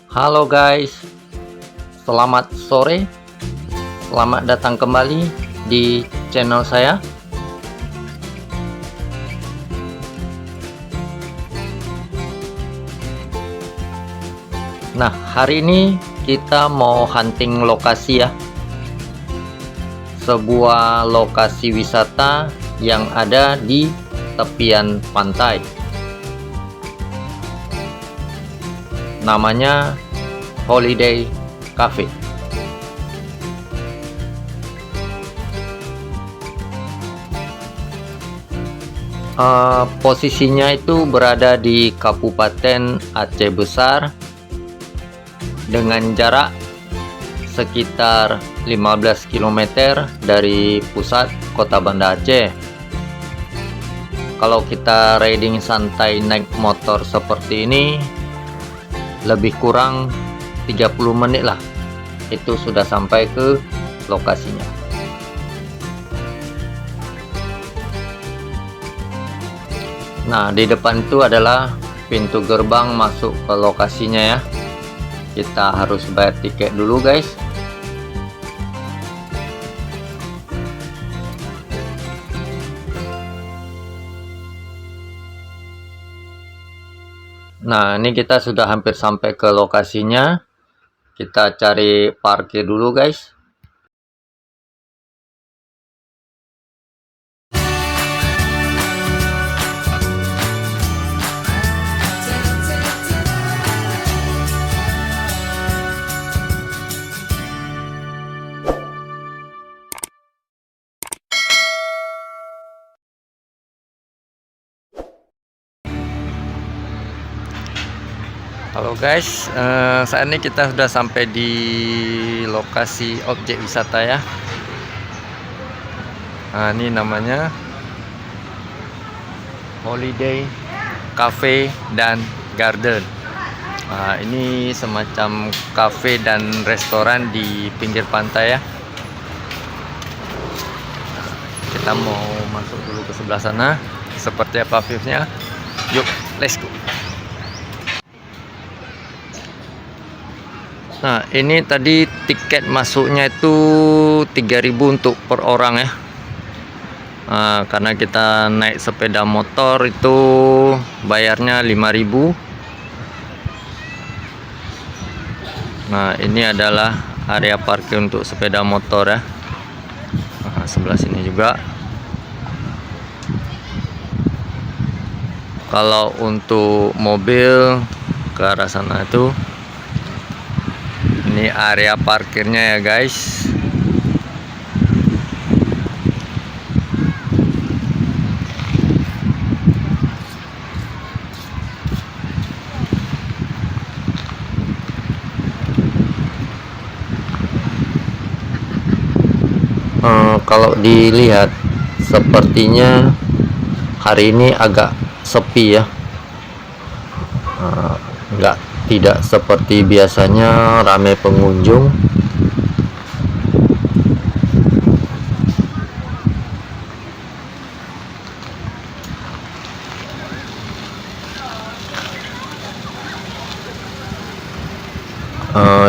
Halo guys, selamat sore, selamat datang kembali di channel saya. Nah, hari ini kita mau hunting lokasi ya, sebuah lokasi wisata yang ada di tepian pantai. Namanya Holiday Cafe. Posisinya itu berada di Kabupaten Aceh Besar dengan jarak sekitar 15 km dari pusat kota Banda Aceh. Kalau kita riding santai naik motor seperti ini, lebih kurang 30 menit lah, itu sudah sampai ke lokasinya. Nah, di depan itu adalah pintu gerbang masuk ke lokasinya ya. Kita harus bayar tiket dulu guys. Nah, ini kita sudah hampir sampai ke lokasinya. Kita cari parkir dulu guys. Halo guys, saat ini kita sudah sampai di lokasi objek wisata ya. Nah, ini namanya Holiday Cafe dan Garden. Nah, ini semacam cafe dan restoran di pinggir pantai ya. Kita mau masuk dulu ke sebelah sana. Seperti apa view-nya? Yuk, let's go. Nah, ini tadi tiket masuknya itu 3.000 untuk per orang ya. Nah, karena kita naik sepeda motor itu bayarnya 5.000. Nah, ini adalah area parkir untuk sepeda motor ya. Nah, sebelah sini juga. Kalau untuk mobil ke arah sana itu, ini area parkirnya ya guys. Kalau dilihat sepertinya hari ini agak sepi ya. Tidak seperti biasanya ramai pengunjung.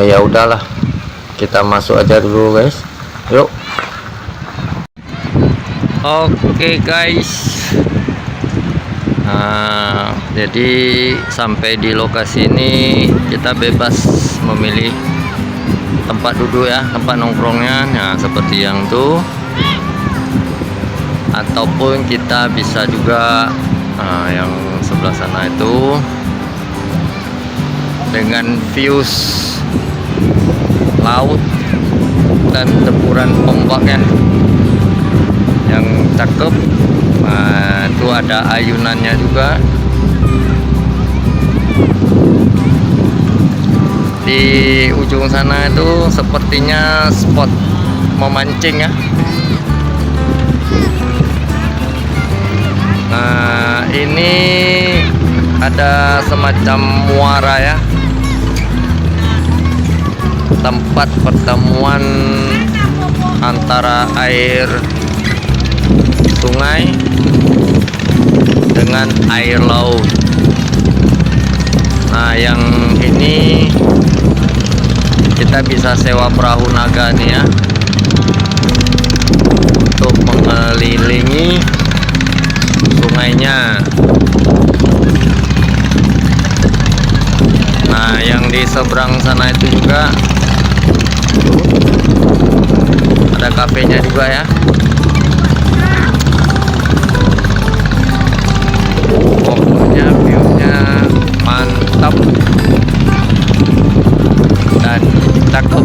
Ya udahlah, kita masuk aja dulu guys. Yuk. Oke guys. Nah, jadi sampai di lokasi ini kita bebas memilih tempat duduk ya, tempat nongkrongnya. Nah, seperti yang tuh, ataupun kita bisa juga yang sebelah sana itu dengan views laut dan deburan ombaknya yang cakep. Nah, itu ada ayunannya juga. Di ujung sana itu sepertinya spot memancing ya. Nah, ini ada semacam muara ya, tempat pertemuan antara air sungai dengan air laut. Nah, yang ini kita bisa sewa perahu naga nih ya, untuk mengelilingi sungainya. Nah, yang di seberang sana itu juga ada kafenya juga ya. Pokoknya view-nya mantap dan cakep.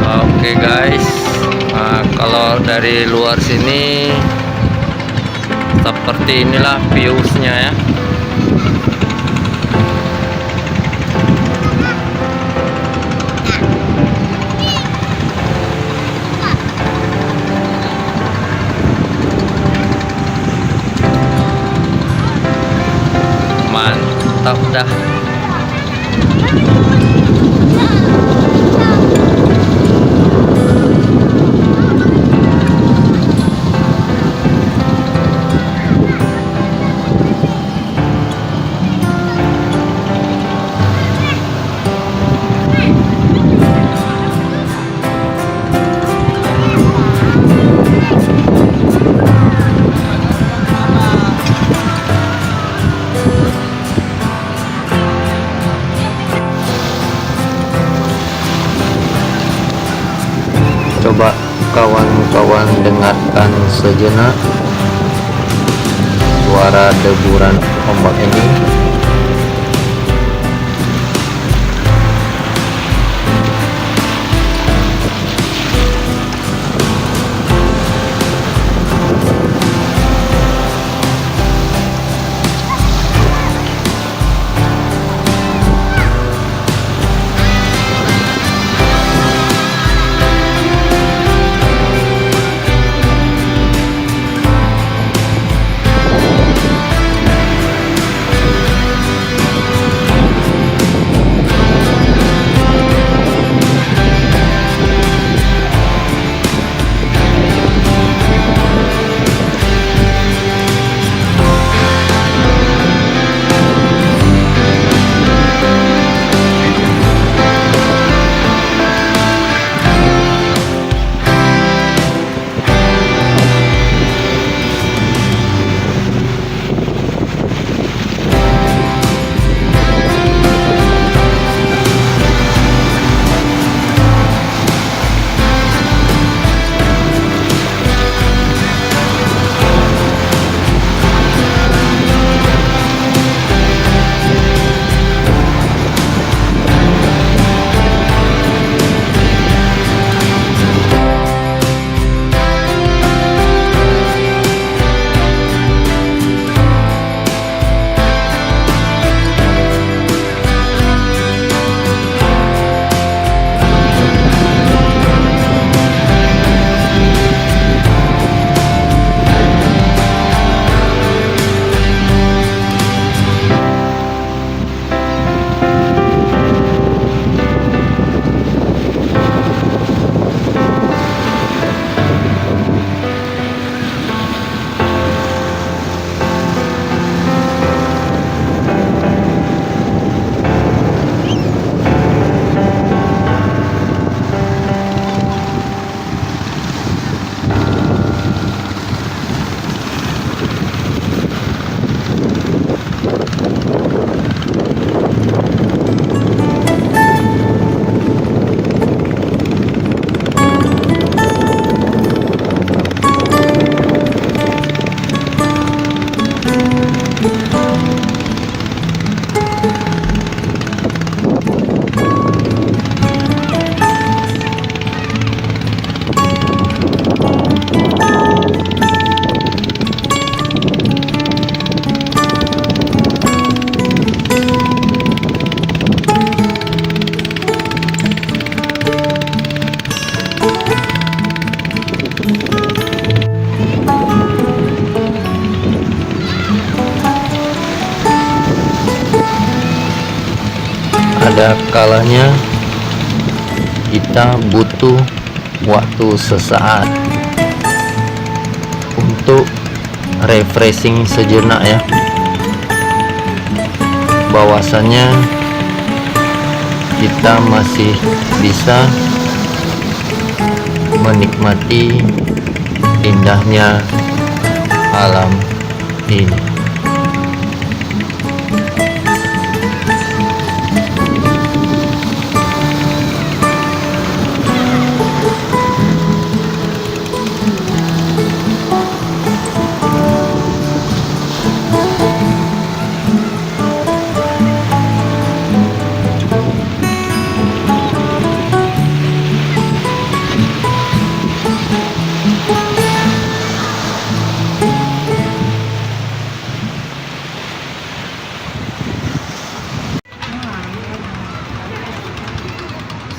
Oke guys, nah, kalau dari luar sini seperti inilah views-nya ya. Mantap dah. Coba kawan-kawan dengarkan sejenak suara deburan ombak ini. ada kalanya kita butuh waktu sesaat untuk refreshing sejenak ya, bahwasannya kita masih bisa menikmati indahnya alam ini.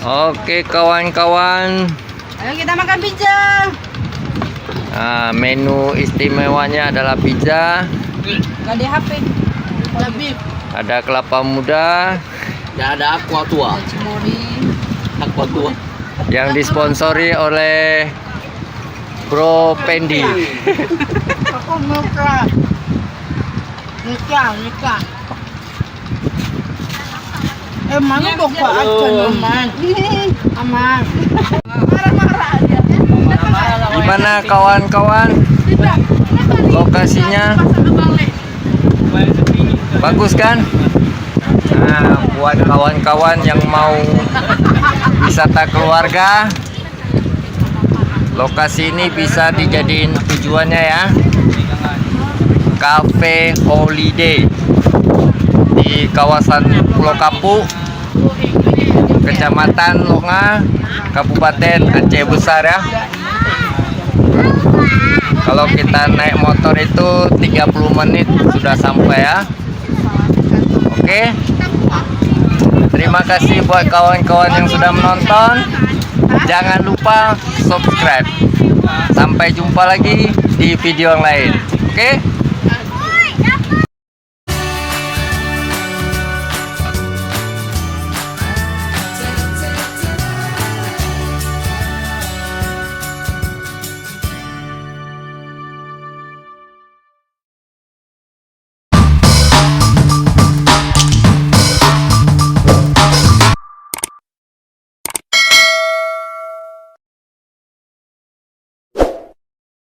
Oke kawan-kawan, Ayo kita makan pizza. nah, menu istimewanya adalah pizza, Gak di HP. Labib. ada kelapa muda Ya ada aqua tua. Cimori. Aqua tua. yang disponsori oleh Bro Pendi. Aku nikah. Nikah. Mana bapak aja aman. Aman. Marah-marah aja. Gimana kawan-kawan, lokasinya bagus kan? Nah, buat kawan-kawan yang mau wisata keluarga, lokasi ini bisa dijadiin tujuannya ya. Cafe Holiday di kawasan Pulau Kapu, Kecamatan Longa, Kabupaten Aceh Besar ya. Kalau kita naik motor itu 30 menit sudah sampai ya. Oke. Terima kasih buat kawan-kawan yang sudah menonton. Jangan lupa subscribe. Sampai jumpa lagi di video yang lain. Oke.